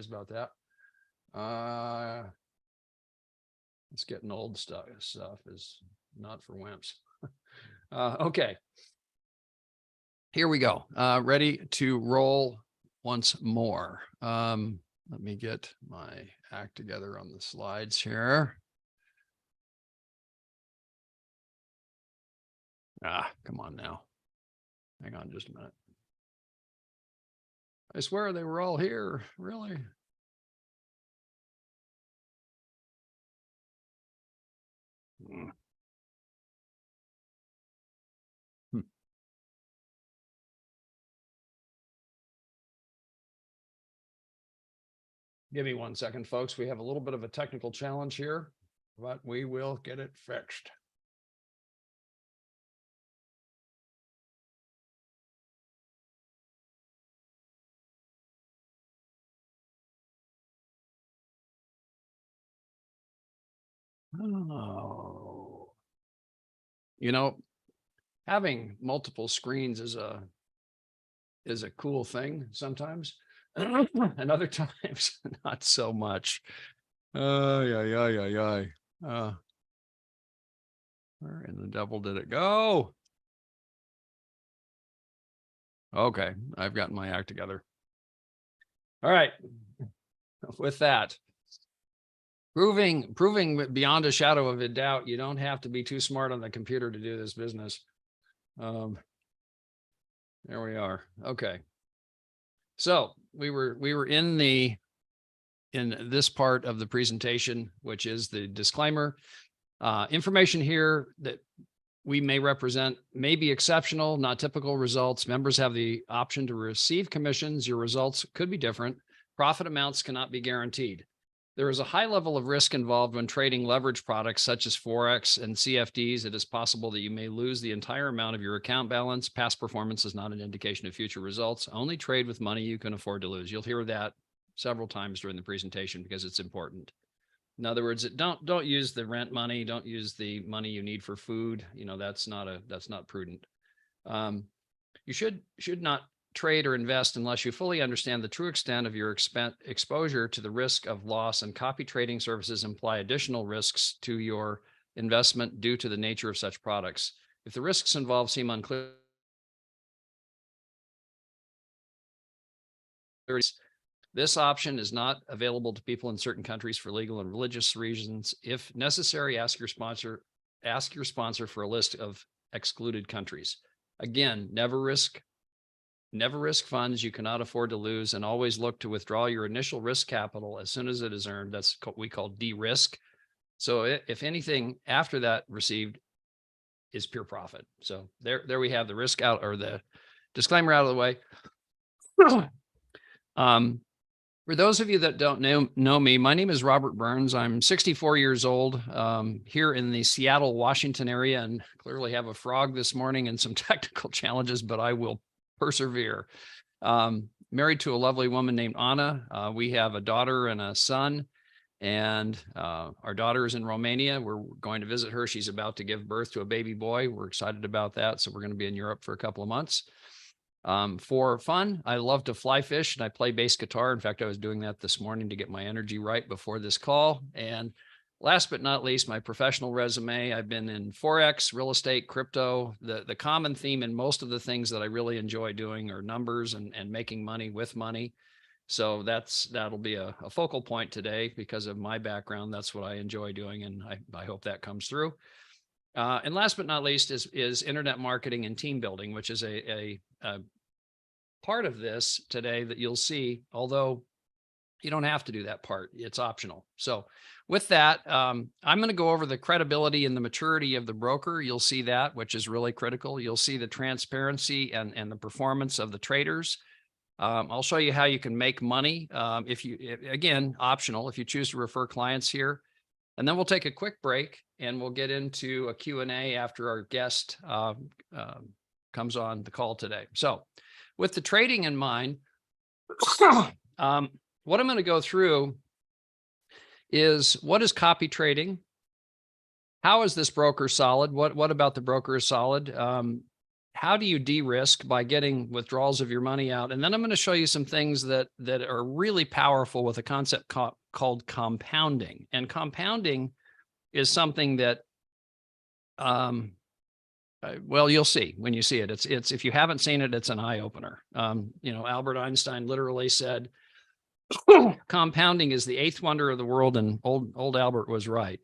about that. It's getting old stuff is not for wimps. Okay. Here we go. Ready to roll once more. Let me get my act together on the slides here. Come on now. Hang on just a minute. I swear they were all here, really. Give me 1 second, folks. We have a little bit of a technical challenge here, but we will get it fixed. Oh, you know, having multiple screens is a cool thing sometimes, and other times not so much. Where in the devil did it go? Okay, I've gotten my act together. All right. With that, proving beyond a shadow of a doubt, you don't have to be too smart on the computer to do this business. There we are. Okay. So we were in this part of the presentation, which is the disclaimer. Information here that we may represent may be exceptional, not typical results. Members have the option to receive commissions. Your results could be different. Profit amounts cannot be guaranteed. There is a high level of risk involved when trading leverage products such as Forex and CFDs. It is possible that you may lose the entire amount of your account balance. Past performance is not an indication of future results. Only trade with money you can afford to lose. You'll hear that several times during the presentation because it's important. In other words, don't use the rent money. Don't use the money you need for food. You know, that's not prudent. You should not trade or invest unless you fully understand the true extent of your exposure to the risk of loss, and copy trading services imply additional risks to your investment due to the nature of such products. If the risks involved seem unclear, this option is not available to people in certain countries for legal and religious reasons. If necessary, ask your sponsor for a list of excluded countries. Again, never risk funds you cannot afford to lose, and always look to withdraw your initial risk capital as soon as it is earned. That's what we call de-risk. So if anything after that received is pure profit. So there we have the risk out, or the disclaimer out of the way. For those of you that don't know me, my name is Robert Burns. I'm 64 years old, here in the Seattle, Washington area, and clearly have a frog this morning and some technical challenges, but I will persevere. Married to a lovely woman named Anna. We have a daughter and a son, and our daughter is in Romania. We're going to visit her. She's about to give birth to a baby boy. We're excited about that. So we're going to be in Europe for a couple of months. For fun, I love to fly fish, and I play bass guitar. In fact, I was doing that this morning to get my energy right before this call. And last but not least, my professional resume. I've been in Forex, real estate, crypto. The common theme in most of the things that I really enjoy doing are numbers and making money with money. So that'll be a focal point today because of my background. That's what I enjoy doing, and I hope that comes through. And last but not least is internet marketing and team building, which is a part of this today that you'll see, although you don't have to do that part. It's optional. So with that, I'm going to go over the credibility and the maturity of the broker. You'll see that, which is really critical. You'll see the transparency and the performance of the traders. I'll show you how you can make money. Again, optional if you choose to refer clients here. And then we'll take a quick break and we'll get into a Q&A after our guest comes on the call today. So with the trading in mind, what I'm going to go through is, what is copy trading? How is this broker solid? What about the broker is solid? how do you de-risk by getting withdrawals of your money out? And then I'm going to show you some things that are really powerful with a concept called compounding. And compounding is something that, well, you'll see when you see it. It's if you haven't seen it, it's an eye opener. Albert Einstein literally said, compounding is the eighth wonder of the world, and old Albert was right.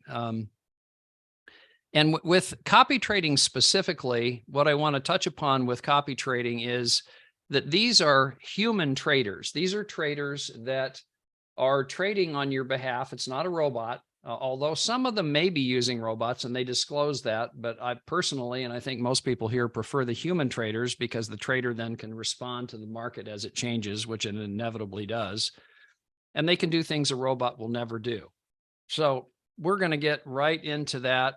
And with copy trading specifically, what I want to touch upon with copy trading is that these are human traders. These are traders that are trading on your behalf. It's not a robot, although some of them may be using robots and they disclose that. But I personally, and I think most people here, prefer the human traders because the trader then can respond to the market as it changes, which it inevitably does. And they can do things a robot will never do. So we're going to get right into that.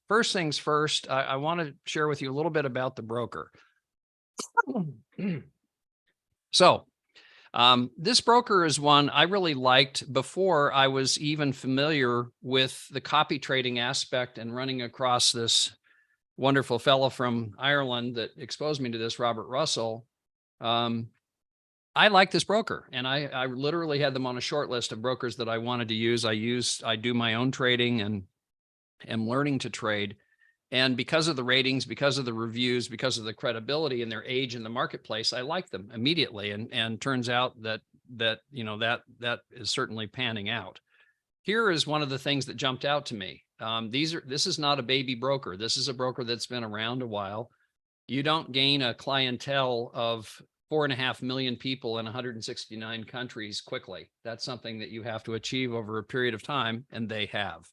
First things first, I want to share with you a little bit about the broker. So this broker is one I really liked before I was even familiar with the copy trading aspect and running across this wonderful fellow from Ireland that exposed me to this, Robert Russell. I like this broker, and I literally had them on a short list of brokers that I wanted to use. I do my own trading and am learning to trade. And because of the ratings, because of the reviews, because of the credibility and their age in the marketplace, I like them immediately. And turns out that is certainly panning out. Here is one of the things that jumped out to me. This is not a baby broker. This is a broker that's been around a while. You don't gain a clientele of 4.5 million people in 169 countries quickly. That's something that you have to achieve over a period of time, and they have.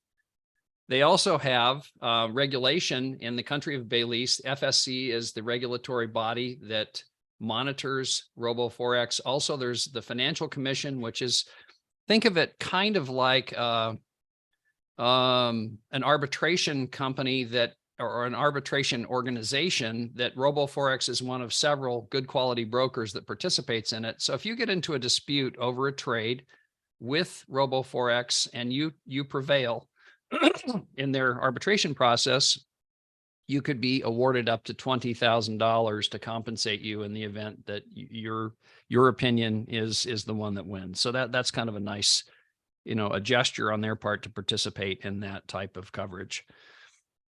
They also have regulation in the country of Belize. FSC is the regulatory body that monitors RoboForex. Also, there's the Financial Commission, which is, think of it kind of like an arbitration company or an arbitration organization that RoboForex is one of several good quality brokers that participates in it. So if you get into a dispute over a trade with RoboForex and you prevail in their arbitration process, you could be awarded up to $20,000 to compensate you in the event that your opinion is the one that wins. So that's kind of a nice, a gesture on their part to participate in that type of coverage.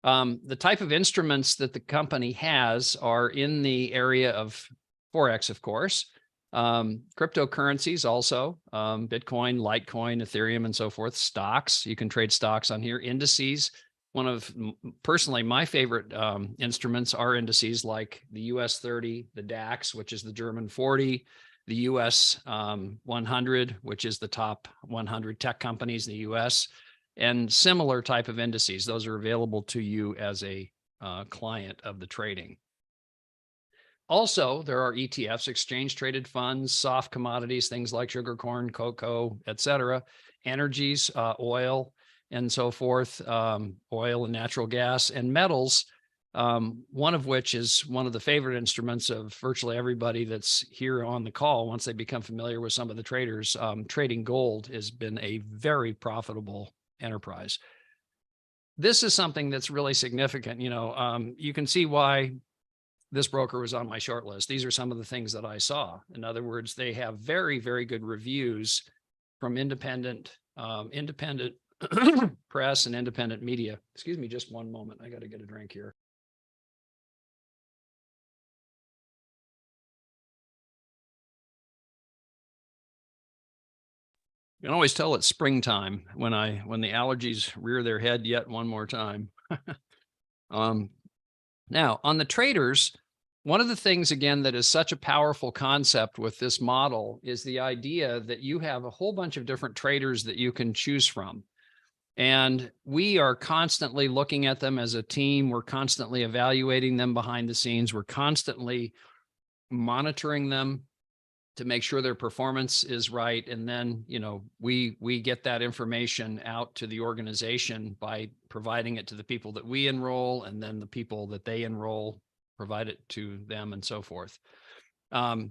The type of instruments that the company has are in the area of Forex, of course, cryptocurrencies also, Bitcoin, Litecoin, Ethereum, and so forth, stocks. You can trade stocks on here, indices. One of personally my favorite instruments are indices like the US 30, the DAX, which is the German 40, the US 100, which is the top 100 tech companies in the US, and similar type of indices. Those are available to you as a client of the trading. Also, there are ETFs, exchange traded funds, soft commodities, things like sugar, corn, cocoa, etc., energies, oil, and so forth, oil and natural gas, and metals, one of which is one of the favorite instruments of virtually everybody that's here on the call. Once they become familiar with some of the traders, trading gold has been a very profitable enterprise. This is something that's really significant. You can see why this broker was on my short list. These are some of the things that I saw. In other words, they have very, very good reviews from independent press and independent media. Excuse me just one moment. I got to get a drink here. You can always tell it's springtime when the allergies rear their head yet one more time. Now, on the traders, one of the things, again, that is such a powerful concept with this model is the idea that you have a whole bunch of different traders that you can choose from. And we are constantly looking at them as a team. We're constantly evaluating them behind the scenes. We're constantly monitoring them to make sure their performance is right. And then, we get that information out to the organization by providing it to the people that we enroll, and then the people that they enroll provide it to them, and so forth. And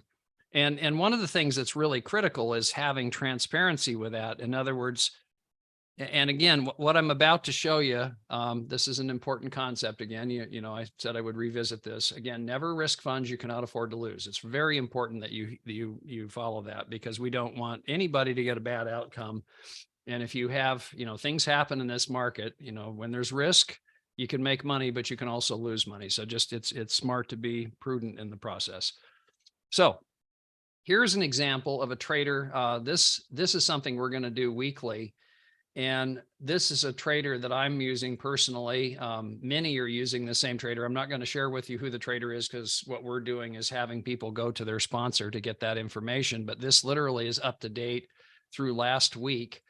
one of the things that's really critical is having transparency with that. In other words, And again, what I'm about to show you, this is an important concept. Again, you know, I said I would revisit this. Again, never risk funds you cannot afford to lose. It's very important that you follow that, because we don't want anybody to get a bad outcome. And if you have, you know, things happen in this market, you know, when there's risk, you can make money, but you can also lose money. So just it's smart to be prudent in the process. So here's an example of a trader. This is something we're going to do weekly. And this is a trader that I'm using personally. Many are using the same trader. I'm not going to share with you who the trader is, because what we're doing is having people go to their sponsor to get that information. But this literally is up to date through last week.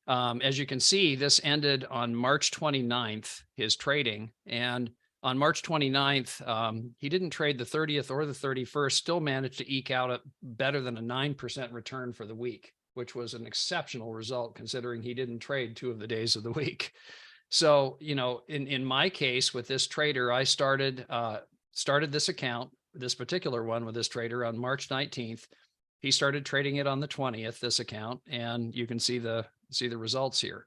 As you can see, this ended on March 29th, his trading. And on March 29th, he didn't trade the 30th or the 31st, still managed to eke out a better than a 9% return for the week, which was an exceptional result considering he didn't trade 2 of the days of the week. So, you know, in my case with this trader, I started this account, this particular one with this trader on March 19th. He started trading it on the 20th, this account, and you can see the results here.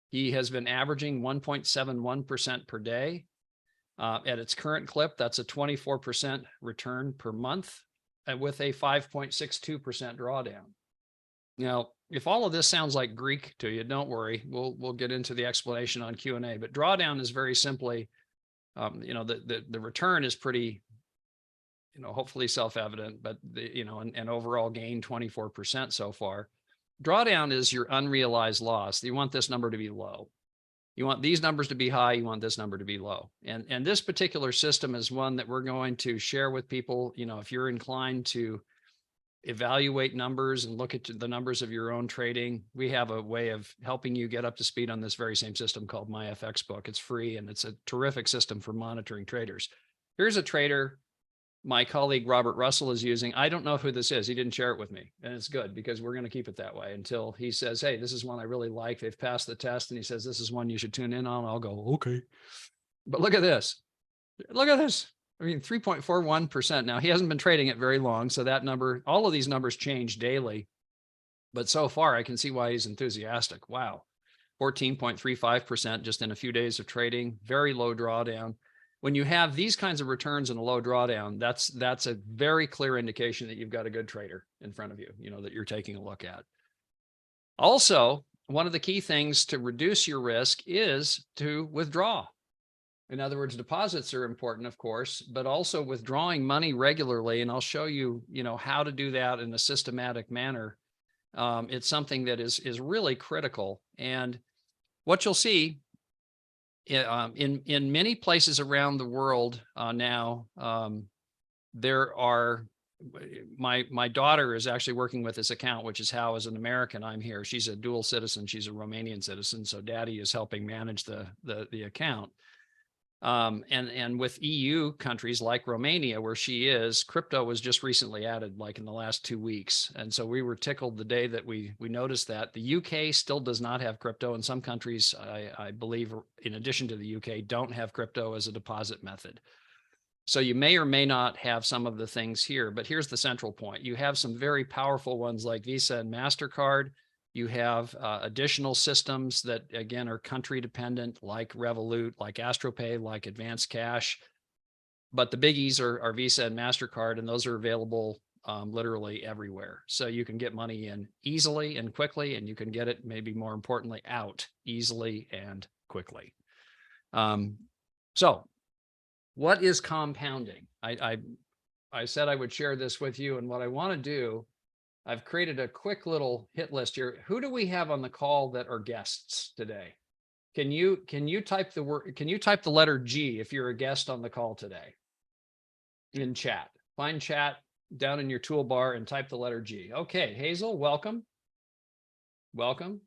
He has been averaging 1.71% per day. At its current clip, that's a 24% return per month, with a 5.62% drawdown. Now, if all of this sounds like Greek to you, don't worry. We'll get into the explanation on Q&A. But drawdown is very simply, you know, the return is pretty, you know, hopefully self-evident, but you know, and overall gain 24% so far. Drawdown is your unrealized loss. You want this number to be low. You want these numbers to be high. You want this number to be low. And this particular system is one that we're going to share with people. You know, if you're inclined to evaluate numbers and look at the numbers of your own trading, we have a way of helping you get up to speed on this very same system called MyFX Book. It's free, and it's a terrific system for monitoring traders. Here's a trader my colleague Robert Russell is using. I don't know who this is. He didn't share it with me, and it's good, because we're going to keep it that way until he says, hey, this is one I really like. They've passed the test, and he says, this is one you should tune in on. I'll go, okay. But look at this. Look at this. I mean, 3.41%. Now, he hasn't been trading it very long, so that number, all of these numbers change daily. But so far, I can see why he's enthusiastic. Wow. 14.35% just in a few days of trading, very low drawdown. When you have these kinds of returns and a low drawdown, that's a very clear indication that you've got a good trader in front of you, you know, that you're taking a look at. Also, one of the key things to reduce your risk is to withdraw. In other words, deposits are important, of course, but also withdrawing money regularly. And I'll show you, you know, how to do that in a systematic manner. It's something that is really critical. And what you'll see in many places around the world now, there are, my daughter is actually working with this account, which is how, as an American, I'm here. She's a dual citizen. She's a Romanian citizen. So daddy is helping manage the account. And with EU countries like Romania, where she is, crypto was just recently added, like in the last 2 weeks. And so we were tickled the day that we noticed that. The UK still does not have crypto, and some countries, I believe, in addition to the UK, don't have crypto as a deposit method. So you may or may not have some of the things here, but here's the central point. You have some very powerful ones like Visa and MasterCard. You have additional systems that, again, are country dependent, like Revolut, like AstroPay, like Advanced Cash. But the biggies are Visa and MasterCard, and those are available literally everywhere. So you can get money in easily and quickly, and you can get it, maybe more importantly, out easily and quickly. So what is compounding? I said I would share this with you, and what I want to do, I've created a quick little hit list here. Who do we have on the call that are guests today? Can you type the word, can you type the letter G if you're a guest on the call today in chat? Find chat down in your toolbar and type the letter G. Okay, Hazel, welcome. Welcome.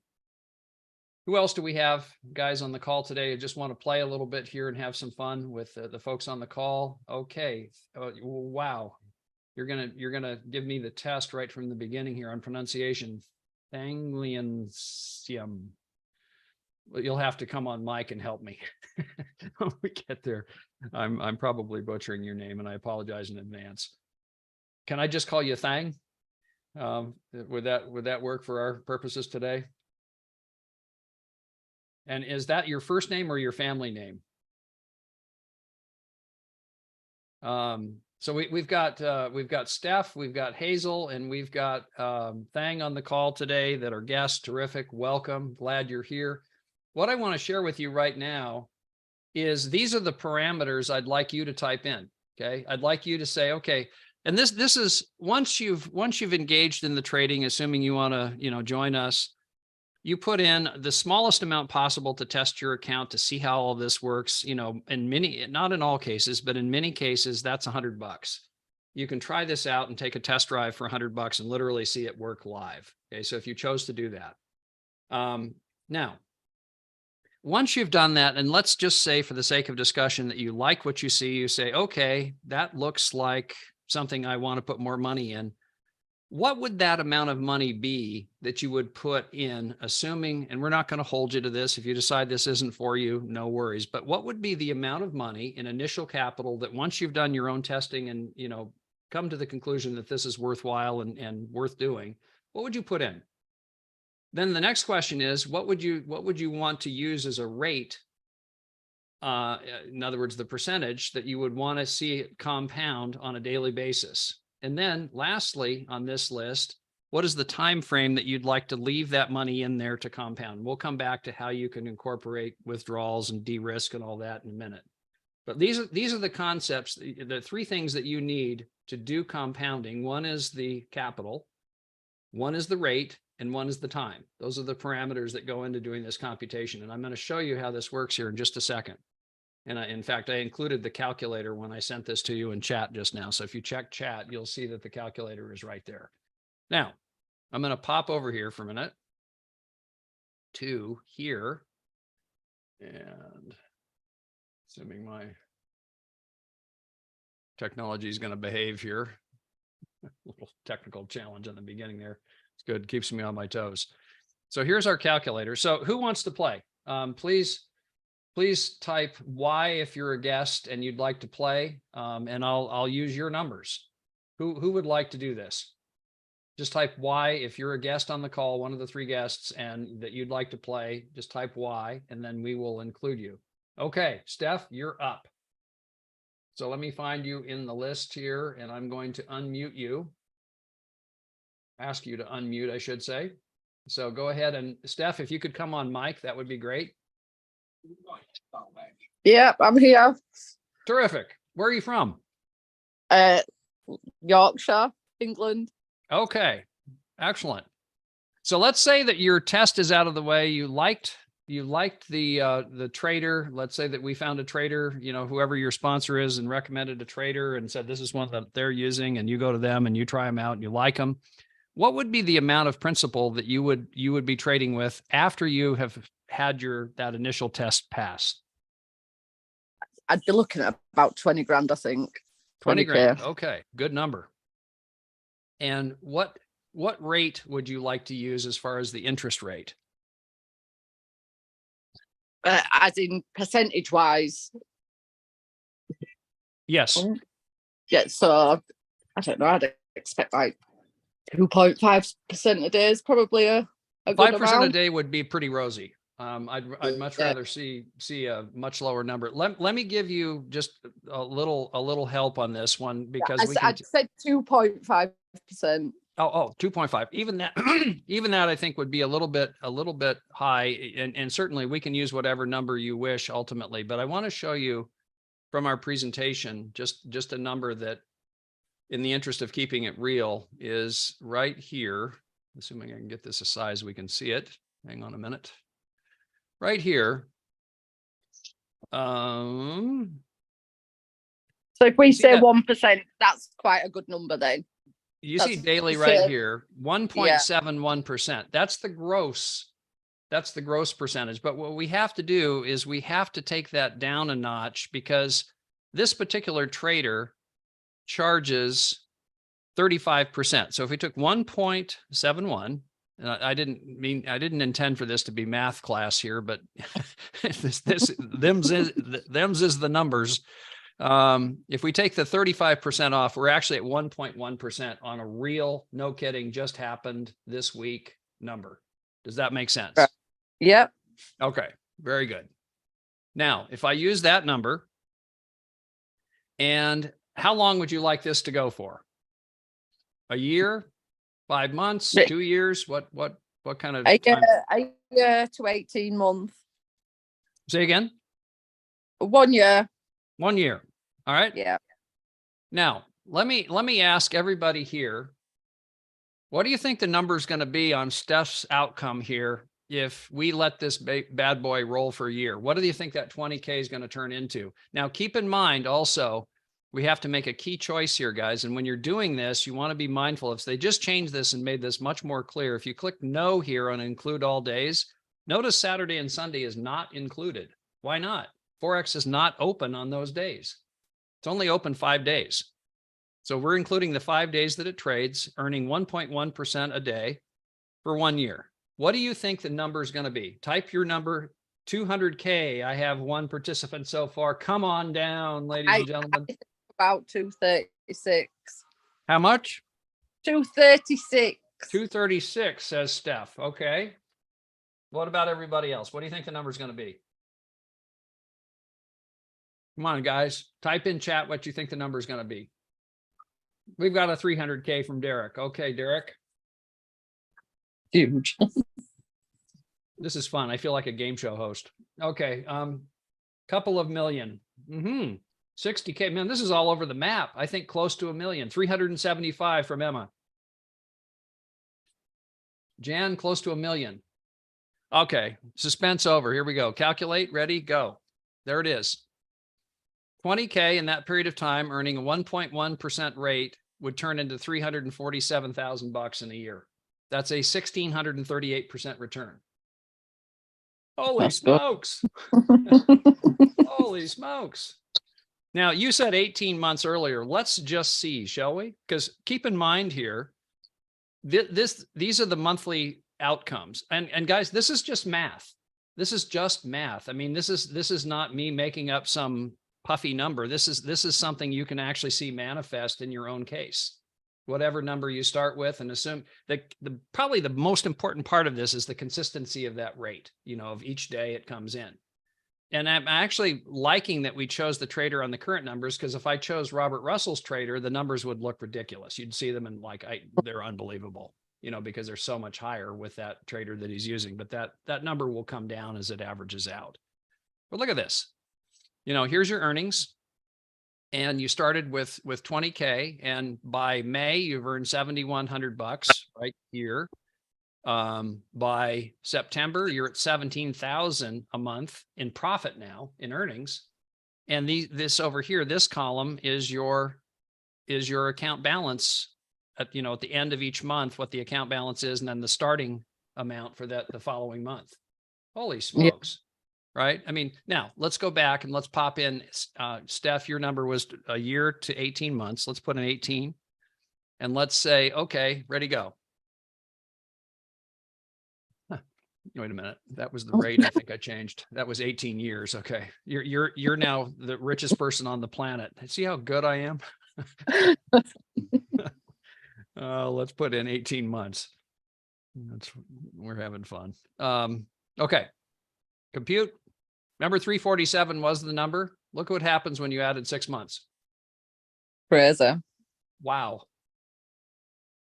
Who else do we have, guys, on the call today? I just want to play a little bit here and have some fun with the folks on the call. Okay. Wow. You're gonna give me the test right from the beginning here on pronunciation. Thangliansium. Well, you'll have to come on mic and help me when we get there. I'm probably butchering your name, and I apologize in advance. Can I just call you Thang? Would that work for our purposes today? And is that your first name or your family name? So we've got Steph, we've got Hazel, and we've got Thang on the call today that are guests. Terrific. Welcome. Glad you're here. What I want to share with you right now is these are the parameters I'd like you to type in. Okay. I'd like you to say, okay, and this is once you've engaged in the trading, assuming you want to, join us, you put in the smallest amount possible to test your account to see how all this works. Not in all cases, but in many cases, that's $100. You can try this out and take a test drive for $100 and literally see it work live. Okay. So if you chose to do that, now, once you've done that, and let's just say for the sake of discussion that you like what you see, you say, okay, that looks like something I want to put more money in. What would that amount of money be that you would put in, assuming, and we're not going to hold you to this. If you decide this isn't for you, no worries. But what would be the amount of money in initial capital that once you've done your own testing and, come to the conclusion that this is worthwhile and worth doing, what would you put in? Then the next question is, what would you want to use as a rate? In other words, the percentage that you would want to see it compound on a daily basis. And then lastly, on this list, what is the time frame that you'd like to leave that money in there to compound? We'll come back to how you can incorporate withdrawals and de-risk and all that in a minute. But these are the concepts, the three things that you need to do compounding. One is the capital, one is the rate, and one is the time. Those are the parameters that go into doing this computation. And I'm going to show you how this works here in just a second. And in fact, I included the calculator when I sent this to you in chat just now. So if you check chat, you'll see that the calculator is right there. Now, I'm going to pop over here for a minute to here. And assuming my technology is going to behave here, a little technical challenge in the beginning there. It's good. Keeps me on my toes. So here's our calculator. So who wants to play? Please type Y if you're a guest and you'd like to play, and I'll use your numbers. Who would like to do this? Just type Y if you're a guest on the call, one of the three guests, and that you'd like to play. Just type Y, and then we will include you. Okay, Steph, you're up. So let me find you in the list here, and I'm going to unmute you. Ask you to unmute, I should say. So go ahead, and Steph, if you could come on mic, that would be great. Yeah, I'm here. Terrific. Where are you from? Yorkshire, England. Okay, excellent. So let's say that your test is out of the way. You liked the trader. Let's say that we found a trader, whoever your sponsor is, and recommended a trader and said this is one that they're using, and you go to them and you try them out and you like them. What would be the amount of principal that you would be trading with after you have had that initial test pass? I'd be looking at about 20 grand, I think. 20 grand. Okay, good number. And what rate would you like to use as far as the interest rate? As in percentage wise? Yes. Yeah, so I don't know. I'd expect like 2.5% a day is probably a good 5% a day would be pretty rosy. I'd much rather see a much lower number. Let me give you just a little help on this one, because I'd say 2.5%. Oh, 2.5. Even that I think would be a little bit high, and certainly we can use whatever number you wish ultimately. But I want to show you from our presentation just a number that, in the interest of keeping it real, is right here. Assuming I can get this a size we can see it. Hang on a minute. Right here. So if we say 1%, that's quite a good number then. You see daily right here, 1.71%. That's the gross percentage. But what we have to do is we have to take that down a notch, because this particular trader charges 35%. So if we took 1.71, and I didn't intend for this to be math class here, but them's is the numbers. If we take the 35% off, we're actually at 1.1% on a real, no kidding, just happened this week number. Does that make sense? Yep. Okay. Very good. Now, if I use that number, and how long would you like this to go for? A year, 5 months, 2 years? What kind of time? A year to 18 months. Say again? 1 year. 1 year. All right. Yeah. Now, let me ask everybody here, what do you think the number is going to be on Steph's outcome here if we let this bad boy roll for a year? What do you think that 20K is going to turn into? Now, keep in mind also, we have to make a key choice here, guys. And when you're doing this, you want to be mindful. If they just changed this and made this much more clear, if you click no here on include all days, notice Saturday and Sunday is not included. Why not? Forex is not open on those days. It's only open 5 days. So we're including the 5 days that it trades, earning 1.1% a day for 1 year. What do you think the number is going to be? Type your number, 200K. I have one participant so far. Come on down, ladies and gentlemen. About 236. How much? 236. 236, says Steph. Okay. What about everybody else? What do you think the number is going to be? Come on, guys. Type in chat what you think the number is going to be. We've got a 300K from Derek. Okay, Derek. Huge. This is fun. I feel like a game show host. Okay. Couple of million. 60K. Man, this is all over the map. I think close to 1 million. 375 from Emma. Jan, close to 1 million. Okay. Suspense over. Here we go. Calculate. Ready? Go. There it is. 20K in that period of time, earning a 1.1% rate, would turn into $347,000 in a year. That's a 1,638% return. Holy smokes. Holy smokes. Now, you said 18 months earlier. Let's just see, shall we? Because keep in mind here, these are the monthly outcomes. And guys, this is just math. This is just math. I mean, this is not me making up some puffy number. This is something you can actually see manifest in your own case. Whatever number you start with, and assume that probably the most important part of this is the consistency of that rate, of each day it comes in. And I'm actually liking that we chose the trader on the current numbers, because if I chose Robert Russell's trader, the numbers would look ridiculous. You'd see them and they're unbelievable, because they're so much higher with that trader that he's using. But that number will come down as it averages out. But look at this. Here's your earnings, and you started with 20K, and by May you've earned $7,100 right here. By September you're at 17,000 a month in profit now in earnings, and this over here, this column is your account balance at the end of each month, what the account balance is, and then the starting amount for the following month. Holy smokes. Yeah. Right? I mean, now let's go back and let's pop in, Steph, your number was a year to 18 months. Let's put an 18 and let's say, okay, ready, go. Huh. Wait a minute. That was the rate. I think I changed. That was 18 years. Okay. You're now the richest person on the planet. See how good I am? Let's put in 18 months. We're having fun. Okay. Compute. Remember 347 was the number. Look what happens when you added 6 months. Crazy. Wow.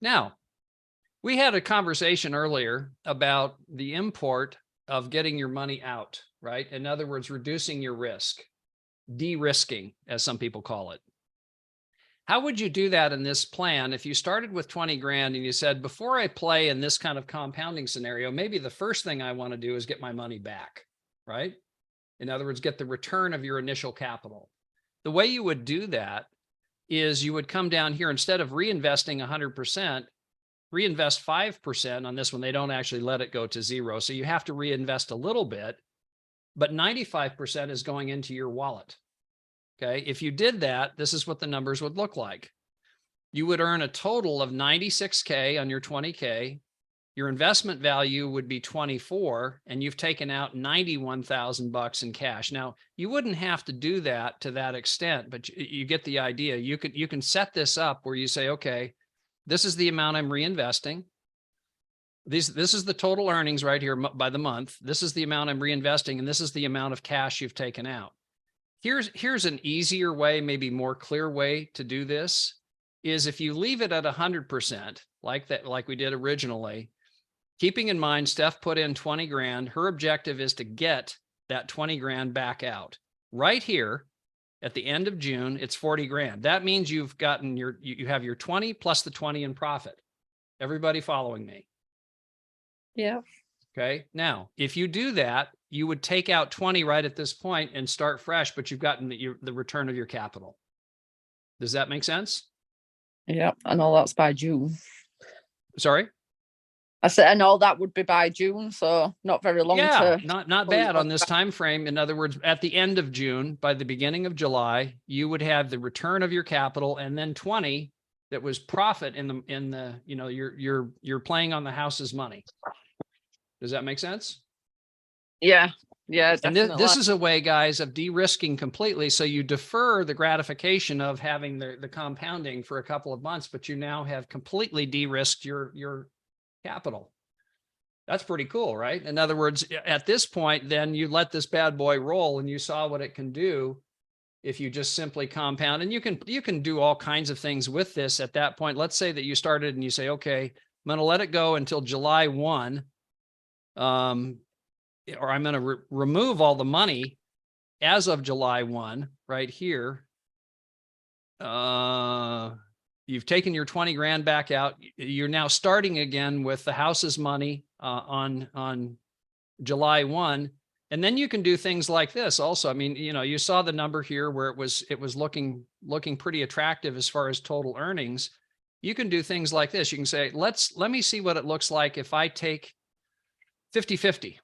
Now, we had a conversation earlier about the import of getting your money out, right? In other words, reducing your risk, de-risking, as some people call it. How would you do that in this plan if you started with 20 grand and you said, before I play in this kind of compounding scenario, maybe the first thing I want to do is get my money back, right? In other words, get the return of your initial capital. The way you would do that is you would come down here, instead of reinvesting 100%, reinvest 5% on this one. They don't actually let it go to zero. So you have to reinvest a little bit, but 95% is going into your wallet. Okay. If you did that, this is what the numbers would look like. You would earn a total of 96K on your 20K. Your investment value would be 24, and you've taken out $91,000 in cash. Now, you wouldn't have to do that to that extent, but you get the idea. You can set this up where you say, okay, this is the amount I'm reinvesting. This is the total earnings right here by the month. This is the amount I'm reinvesting, and this is the amount of cash you've taken out. Here's an easier way, maybe more clear way to do this, is if you leave it at 100%, like that, like we did originally, keeping in mind Steph put in 20 grand. Her objective is to get that 20 grand back out. Right here at the end of June, it's 40 grand. That means you've gotten you have your 20 plus the 20 in profit. Everybody following me? Yeah. Okay. Now, if you do that, you would take out 20 right at this point and start fresh, but you've gotten the return of your capital. Does that make sense? Yeah. I know that's by June. Sorry? I said, I know that would be by June, so not very long. Yeah, not bad on this time frame. In other words, at the end of June, by the beginning of July, you would have the return of your capital and then 20 that was profit in the you know, you're playing on the house's money. Does that make sense? Yeah. Yeah. Definitely. And this is a way, guys, of de-risking completely. So you defer the gratification of having the compounding for a couple of months, but you now have completely de-risked your capital. That's pretty cool, right? In other words, at this point, then you let this bad boy roll, and you saw what it can do if you just simply compound. And you can do all kinds of things with this at that point. Let's say that you started and you say, okay, I'm going to let it go until July 1. Or I'm going to remove all the money as of July 1 right here. You've taken your 20 grand back out. You're now starting again with the house's money on July 1. And then you can do things like this also. I mean, you know, you saw the number here where it was looking pretty attractive as far as total earnings. You can do things like this. You can say, let me see what it looks like if I take 50-50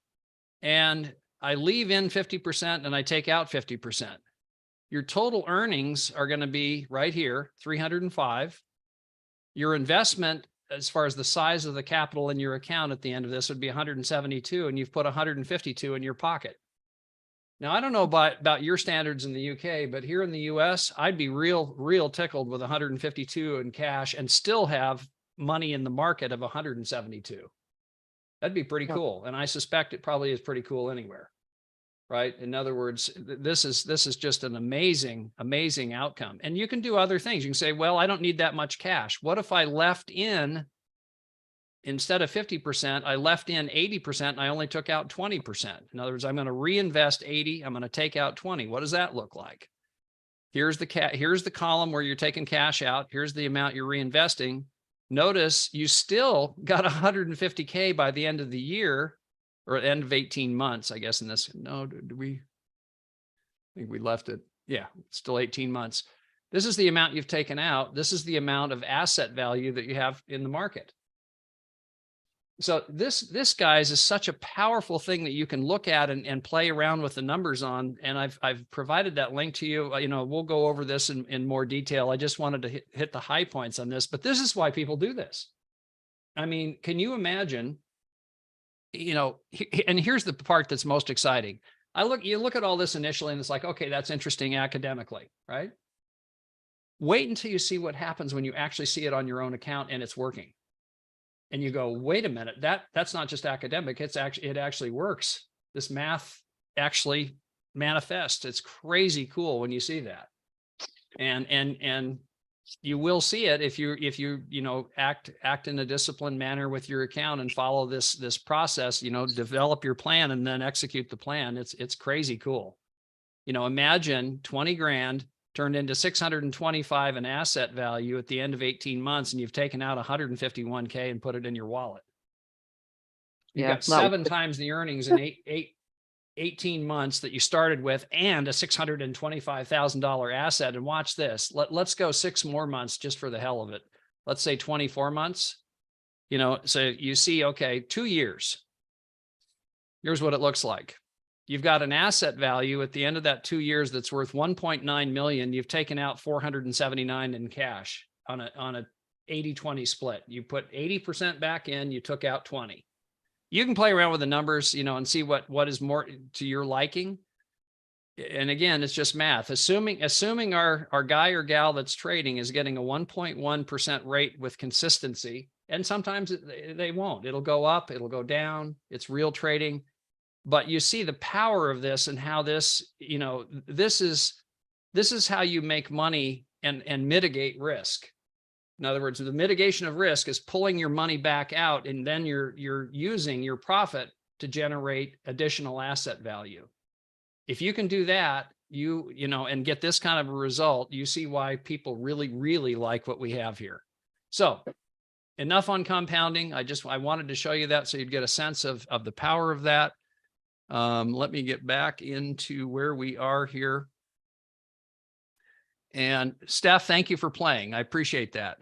and I leave in 50% and I take out 50%. Your total earnings are going to be right here, 305. Your investment, as far as the size of the capital in your account at the end of this, would be 172, and you've put 152 in your pocket. Now, I don't know about your standards in the UK, but here in the US, I'd be real tickled with 152 in cash and still have money in the market of 172. That'd be pretty cool. And I suspect it probably is pretty cool anywhere. Right. In other words, this is just an amazing outcome. And you can do other things. You can say, well, I don't need that much cash. What if I left in, instead of 50%, I left in 80% and I only took out 20%. In other words, I'm going to reinvest 80. I'm going to take out 20. What does that look like? Here's the column where you're taking cash out. Here's the amount you're reinvesting. Notice you still got 150K by the end of the year, or end of 18 months, I guess in this. No, did we? I think we left it. Yeah, still 18 months. This is the amount you've taken out. This is the amount of asset value that you have in the market. So this guys is such a powerful thing that you can look at and play around with the numbers on. And I've provided that link to you. You know, we'll go over this in more detail. I just wanted to hit the high points on this, but this is why people do this. I mean, can you imagine? You know, and here's the part that's most exciting. You look at all this initially and it's like, okay, that's interesting academically, right? Wait until you see what happens when you actually see it on your own account and it's working. And you go, wait a minute, that's not just academic. It actually works. This math actually manifests. It's crazy cool when you see that. And you will see it if you know, act in a disciplined manner with your account and follow this process, you know, develop your plan and then execute the plan. It's crazy cool. You know, imagine 20 grand turned into 625 in asset value at the end of 18 months, and you've taken out 151K and put it in your wallet. You've got 7 times the earnings in 18 months that you started with, and a $625,000 asset. And watch this. Let's go 6 more months just for the hell of it. Let's say 24 months. You know, so you see, okay, 2 years. Here's what it looks like. You've got an asset value at the end of that 2 years that's worth 1.9 million. You've taken out 479 in cash on a 80-20 split. You put 80% back in, you took out 20. You can play around with the numbers, you know, and see what is more to your liking. And again, it's just math. Assuming our guy or gal that's trading is getting a 1.1% rate with consistency, And sometimes they won't. It'll go up, it'll go down. It's real trading. But you see the power of this and how this, this is how you make money and mitigate risk. In other words, the mitigation of risk is pulling your money back out, and then you're using your profit to generate additional asset value. If you can do that, and get this kind of a result, you see why people really, really like what we have here. So enough on compounding. I wanted to show you that so you'd get a sense of the power of that. Let me get back into where we are here. And Steph, thank you for playing. I appreciate that.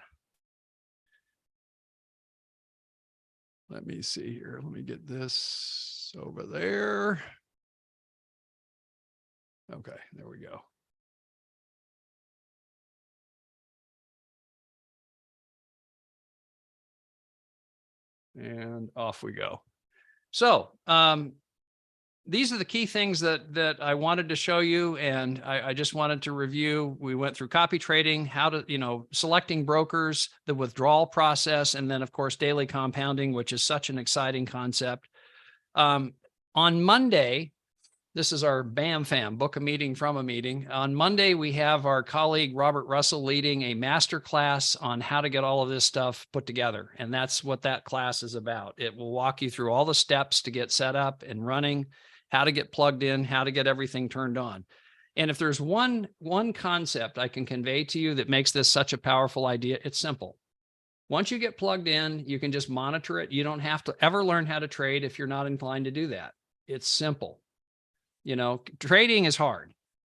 Let me see here. Let me get this over there. Okay, there we go. And off we go. So, these are the key things that I wanted to show you, and I just wanted to review. We went through copy trading, how to, selecting brokers, the withdrawal process, and then of course, daily compounding, which is such an exciting concept. On Monday, this is our BAM fam, book a meeting from a meeting. On Monday, we have our colleague, Robert Russell, leading a masterclass on how to get all of this stuff put together. And that's what that class is about. It will walk you through all the steps to get set up and running, how to get plugged in, how to get everything turned on. And if there's one concept I can convey to you that makes this such a powerful idea, it's simple. Once you get plugged in, you can just monitor it. You don't have to ever learn how to trade if you're not inclined to do that. It's simple. Trading is hard.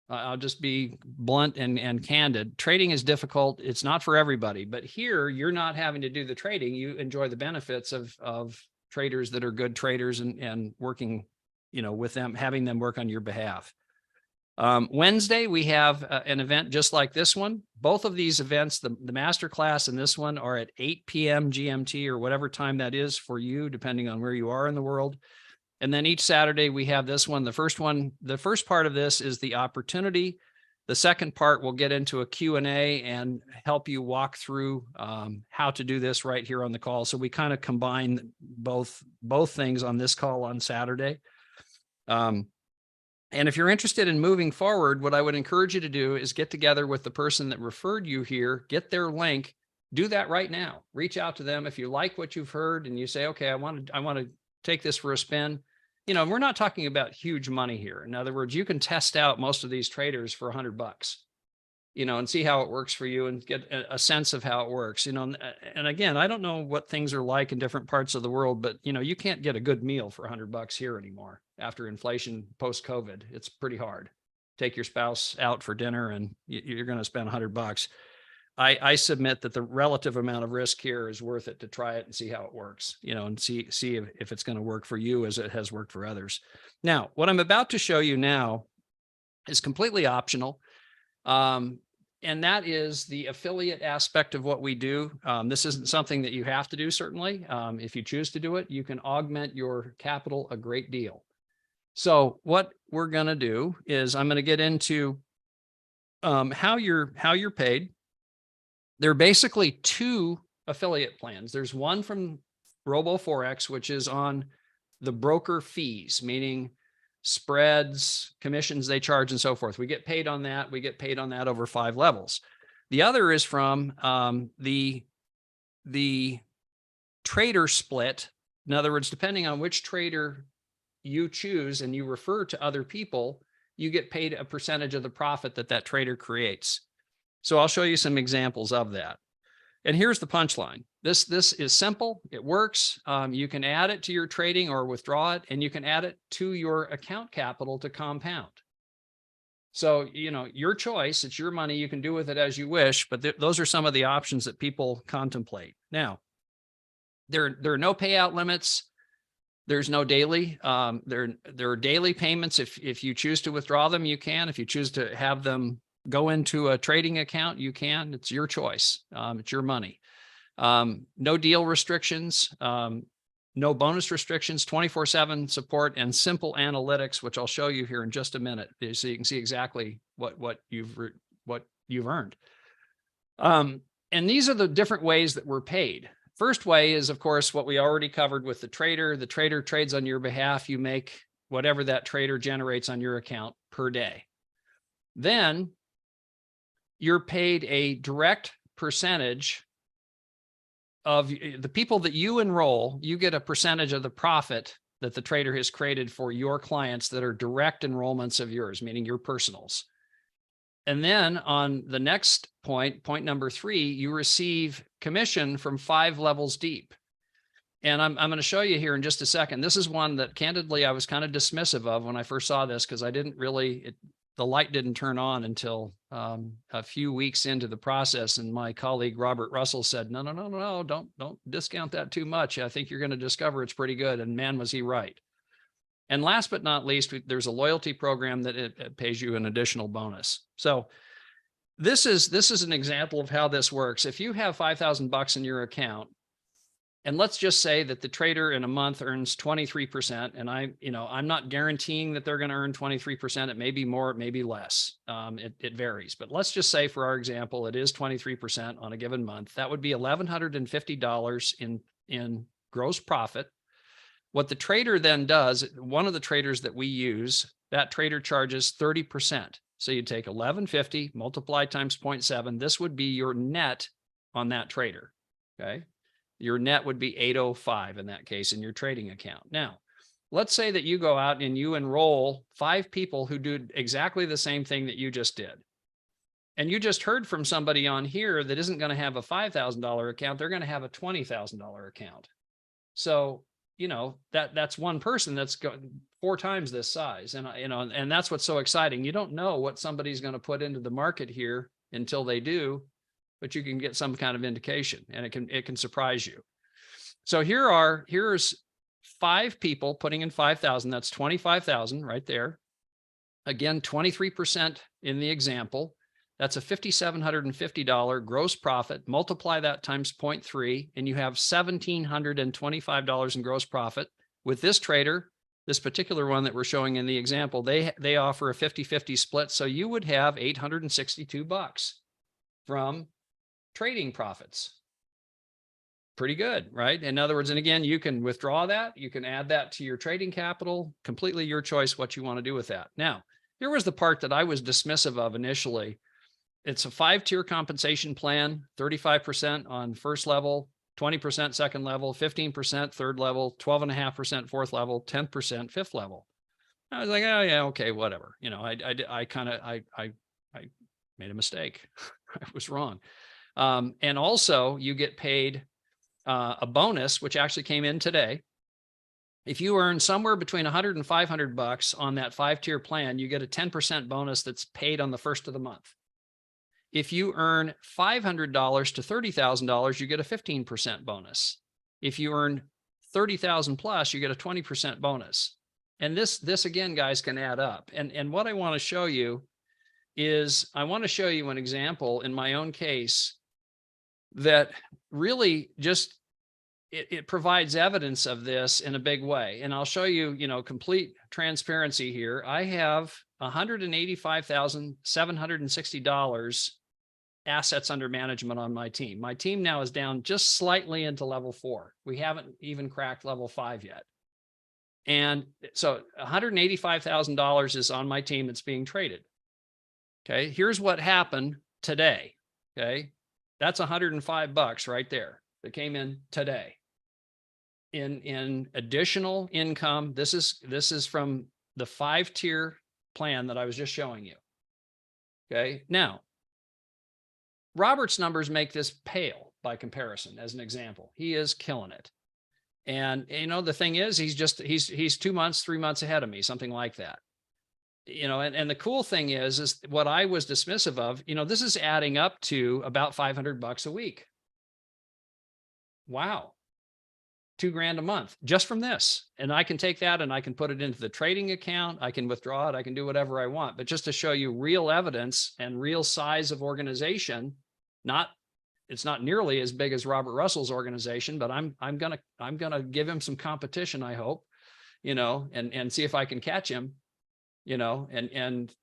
I'll just be blunt and candid. Trading is difficult. It's not for everybody, but here you're not having to do the trading. You enjoy the benefits of traders that are good traders and working, with them, having them work on your behalf. Wednesday, we have an event just like this one. Both of these events, the masterclass and this one, are at 8 p.m. GMT or whatever time that is for you, depending on where you are in the world. And then each Saturday we have this one. The first part of this is the opportunity. The second part will get into a Q&A and help you walk through how to do this right here on the call. So we kind of combine both things on this call on Saturday. And if you're interested in moving forward, what I would encourage you to do is get together with the person that referred you here, get their link, do that right now. Reach out to them. If you like what you've heard and you say, okay, I want to take this for a spin. We're not talking about huge money here. In other words, you can test out most of these traders for $100, and see how it works for you and get a sense of how it works, and again, I don't know what things are like in different parts of the world, but you can't get a good meal for $100 here anymore after inflation post-COVID. It's pretty hard. Take your spouse out for dinner and you're going to spend $100. I submit that the relative amount of risk here is worth it to try it and see how it works, and see if it's going to work for you as it has worked for others. Now, what I'm about to show you now is completely optional. And that is the affiliate aspect of what we do. This isn't something that you have to do, certainly. If you choose to do it, you can augment your capital a great deal. So what we're going to do is I'm going to get into how you're paid. There are basically two affiliate plans. There's one from RoboForex, which is on the broker fees, meaning spreads, commissions they charge, and so forth. We get paid on that. We get paid on that over 5 levels. The other is from the trader split. In other words, depending on which trader you choose and you refer to other people, you get paid a percentage of the profit that trader creates. So I'll show you some examples of that. And here's the punchline. This is simple. It works. You can add it to your trading or withdraw it, and you can add it to your account capital to compound. So, your choice, it's your money. You can do with it as you wish, but those are some of the options that people contemplate. Now, there are no payout limits. There's no daily. There are daily payments. If you choose to withdraw them, you can. If you choose to have them go into a trading account, you can. It's your choice. It's your money. No deal restrictions, no bonus restrictions, 24/7 support, and simple analytics, which I'll show you here in just a minute, so you can see exactly what you've earned. And these are the different ways that we're paid. First way is, of course, what we already covered with the trader. The trader trades on your behalf. You make whatever that trader generates on your account per day. Then you're paid a direct percentage of the people that you enroll. You get a percentage of the profit that the trader has created for your clients that are direct enrollments of yours, meaning your personals. And then on the next point, point number 3, you receive commission from 5 levels deep. And I'm going to show you here in just a second. This is one that candidly I was kind of dismissive of when I first saw this, because I didn't really, the light didn't turn on until a few weeks into the process. And my colleague, Robert Russell, said, no, don't discount that too much. I think you're going to discover it's pretty good. And man, was he right. And last but not least, there's a loyalty program that it pays you an additional bonus. So this is an example of how this works. If you have $5,000 in your account, and let's just say that the trader in a month earns 23%, and I'm not guaranteeing that they're going to earn 23%. It may be more, it may be less. It varies, but let's just say for our example, it is 23% on a given month. That would be $1,150 in gross profit. What the trader then does, one of the traders that we use, that trader charges 30%. So you take 1150 multiply times 0.7. This would be your net on that trader. Okay. Your net would be 805 in that case in your trading account. Now, let's say that you go out and you enroll 5 people who do exactly the same thing that you just did. And you just heard from somebody on here that isn't going to have a $5,000 account. They're going to have a $20,000 account. So, that's one person that's 4 times this size. And, and that's what's so exciting. You don't know what somebody's going to put into the market here until they do, but you can get some kind of indication, and it can surprise you. So here's 5 people putting in 5,000. That's 25,000 right there. Again, 23% in the example. That's a $5,750 gross profit. Multiply that times 0.3, and you have $1,725 in gross profit. With this trader, this particular one that we're showing in the example, they offer a 50-50 split. So you would have $862 from trading profits. Pretty good, right? In other words, and again, you can withdraw that. You can add that to your trading capital. Completely your choice what you want to do with that. Now, here was the part that I was dismissive of initially. It's a 5-tier compensation plan, 35% on first level, 20% second level, 15% third level, 12.5% fourth level, 10% fifth level. I was like, oh yeah, okay, whatever. I made a mistake. I was wrong. And also you get paid a bonus, which actually came in today. If you earn somewhere between $100 and $500 on that 5-tier plan, you get a 10% bonus that's paid on the first of the month. If you earn $500 to $30,000, you get a 15% bonus. If you earn 30,000 plus, you get a 20% bonus. And this again, guys, can add up. And what I want to show you is I want to show you an example in my own case that really just it provides evidence of this in a big way. And I'll show you, complete transparency here. I have $185,760 assets under management on my team. My team now is down just slightly into level 4. We haven't even cracked level 5 yet. And so $185,000 is on my team that's being traded. Okay. Here's what happened today. Okay. That's $105 right there that came in today. In additional income, this is from the 5-tier plan that I was just showing you. Okay. Now, Robert's numbers make this pale by comparison. As an example, he is killing it. And the thing is, he's 2 months, 3 months ahead of me, something like that. And the cool thing is what I was dismissive of, this is adding up to about $500 a week. Wow. $2,000 a month just from this. And I can take that and I can put it into the trading account. I can withdraw it. I can do whatever I want, but just to show you real evidence and real size of organization, it's not nearly as big as Robert Russell's organization, but I'm going to give him some competition, I hope, and see if I can catch him, and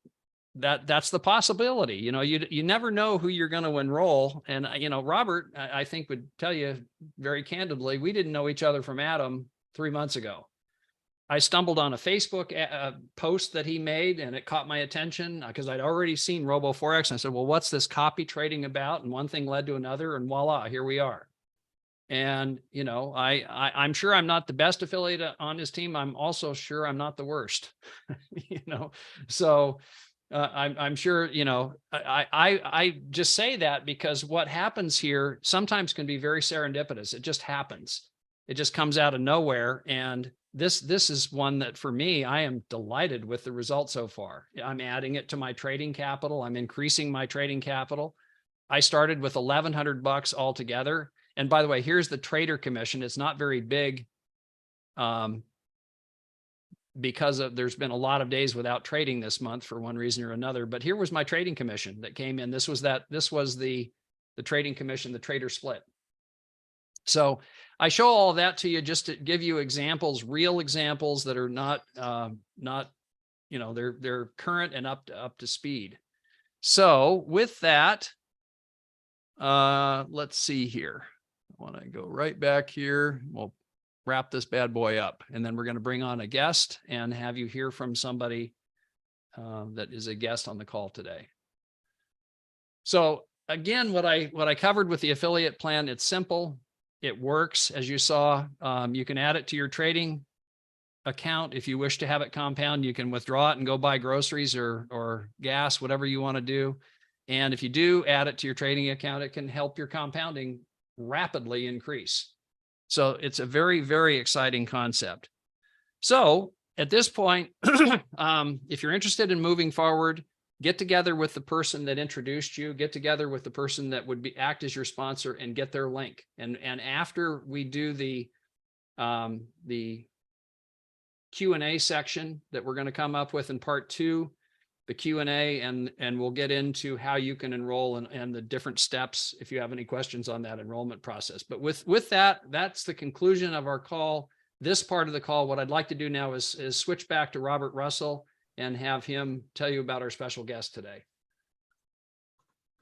that's the possibility. You never know who you're going to enroll. And, Robert, I think would tell you very candidly, we didn't know each other from Adam 3 months ago. I stumbled on a Facebook post that he made, and it caught my attention because I'd already seen RoboForex. And I said, well, what's this copy trading about? And one thing led to another, and voila, here we are. And, I'm sure I'm not the best affiliate on his team. I'm also sure I'm not the worst, so I'm sure, I just say that because what happens here sometimes can be very serendipitous. It just happens. It just comes out of nowhere. And this is one that for me, I am delighted with the result so far. I'm adding it to my trading capital. I'm increasing my trading capital. I started with $1,100 altogether. And by the way, here's the trader commission. It's not very big because there's been a lot of days without trading this month for one reason or another. But here was my trading commission that came in. This was the trading commission, the trader split. So I show all that to you just to give you examples, real examples that are not they're current and up to speed. So with that, let's see here. I want to go right back here. We'll wrap this bad boy up, and then we're going to bring on a guest and have you hear from somebody that is a guest on the call today. So again, what I covered with the affiliate plan, it's simple. It works. As you saw, you can add it to your trading account. If you wish to have it compound, you can withdraw it and go buy groceries or gas, whatever you want to do. And if you do add it to your trading account, it can help your compounding rapidly increase. So it's a very, very exciting concept. So at this point, if you're interested in moving forward, get together with the person that introduced you, get together with the person that would act as your sponsor, and get their link. And after we do the Q&A section that we're going to come up with in part 2, the Q&A, and we'll get into how you can enroll and the different steps if you have any questions on that enrollment process. But with that, that's the conclusion of our call. This part of the call, what I'd like to do now is switch back to Robert Russell and have him tell you about our special guest today.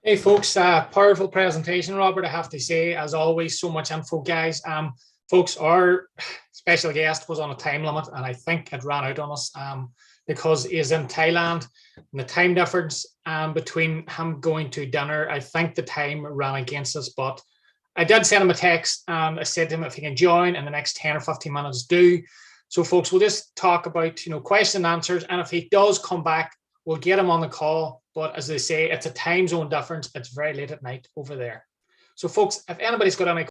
Hey folks, powerful presentation, Robert, I have to say. As always, so much info, guys. Folks, our special guest was on a time limit, and I think it ran out on us because he is in Thailand, and the time difference between him going to dinner, I think the time ran against us. But I did send him a text. I said to him if he can join in the next 10 or 15 minutes, do. So folks, we'll just talk about question and answers, and if he does come back, we'll get him on the call. But as they say, it's a time zone difference. It's very late at night over there. So folks, if anybody's got any